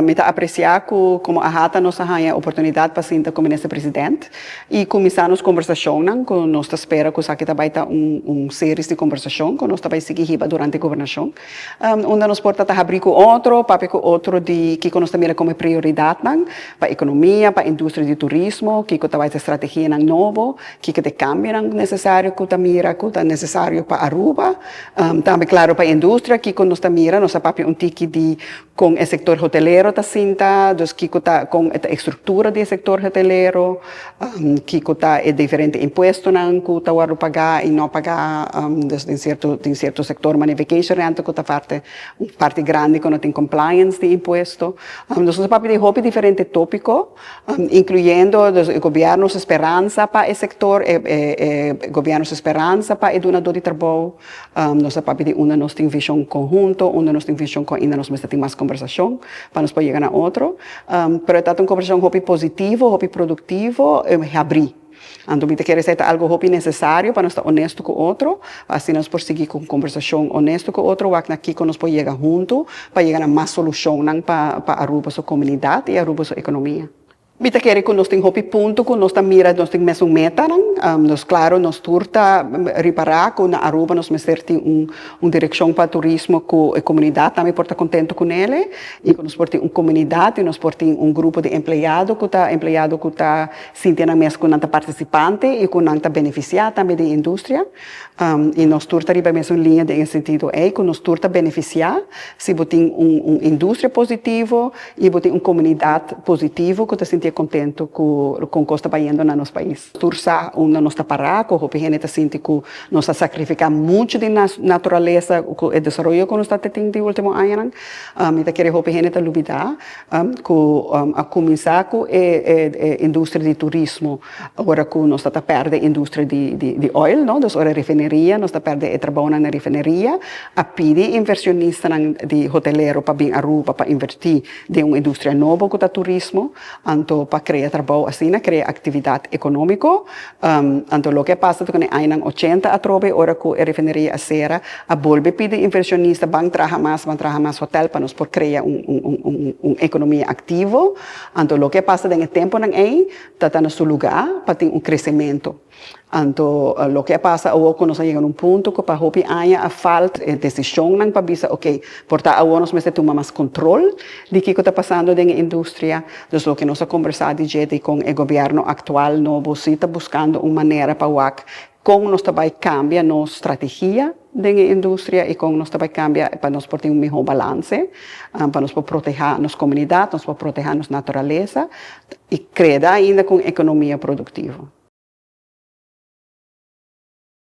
Mita apreciar como a hata nos a oportunidade para sinta como nesse presidente e começar nos conversação com nós espera que aqui também tá série de conversação que nós também seguir riba durante a governação onde nos porta a abrir com outro papo com outro de que nós também como prioridade para a economia para a indústria de turismo que também a estratégia novo que te cambia necessário que mira que é necessário para Aruba também claro para a indústria que nós mira nós papo tique de com o setor hotelero tá cinta dos que tá com a estrutura do setor hotelero que tá é diferente imposto não que tá o pagar e não pagar tem certo setor vacation rent que tá parte grande que não tem compliance de imposto nós papo de hobby diferente tópico incluyendo os governos esperança para o setor governos esperança para o donador de trabalho nós papo de uma nós tem visão conjunto uma nós tem visão com ainda nós tem mais conversação para nós poder chegar a outro pero está uma conversação hobby positivo hobby produtivo abrir então, me quer dizer algo hobby necessário para nós estar honesto com o outro, assim nós por seguir com conversação honesta com o outro, aqui que nós podemos chegar junto para chegar a mais solução para Aruba sua comunidade e Aruba sua economia. Bita quer que nós tem hobby ponto que nós mira nós tem mesmo meta nós claro nós turta reparar que na Aruba nós tem direção para turismo que a comunidade também porta contento com ele e que nós tem comunidade e nós tem grupo de empregado que tá sentindo mesmo com nanta participante e com nanta beneficiar também da indústria e nós turta riba mesmo linha de sentido que nós turta beneficiar se botem indústria positivo e botem comunidade positivo que tá sentindo contento com o que está fazendo no nosso país. Tursa onde nós está parado, o que está sentindo que nós está sacrificando muito de natureza, o desenvolvimento que nós está tendo no último ano. Então, quero que o que está lubidar, a começar com a indústria de turismo, agora que nós está perdendo a indústria de óleo, não? Nós agora refineria, nós está perdendo o trabalho na refineria, a pedir inversionistas de hotelero para vir a Aruba para investir em uma indústria nova que está turismo, então para criar trabalho assim, criar atividade econômica. Então, o que passa é que em 80 a trove, ora que a refineria acera, a volve pedir inversionista, van trabalhar mais hotel para nós por criar economia ativa. Então, o que passa no tempo está no seu lugar para ter crescimento. Então, o que passa é que nós chegamos a ponto que para hopi a falta de decisão para dizer, ok, portanto, agora nós precisamos tomar mais controle de que está passando na indústria. Então, o que nós conversamos com o governo atual, nós estamos buscando uma maneira para como nós também cambia nossa estratégia da indústria e como nós também cambia para nós ter melhor balance, para nós proteger nossa comunidade, nós proteger nossa natureza e criar ainda com economia produtiva.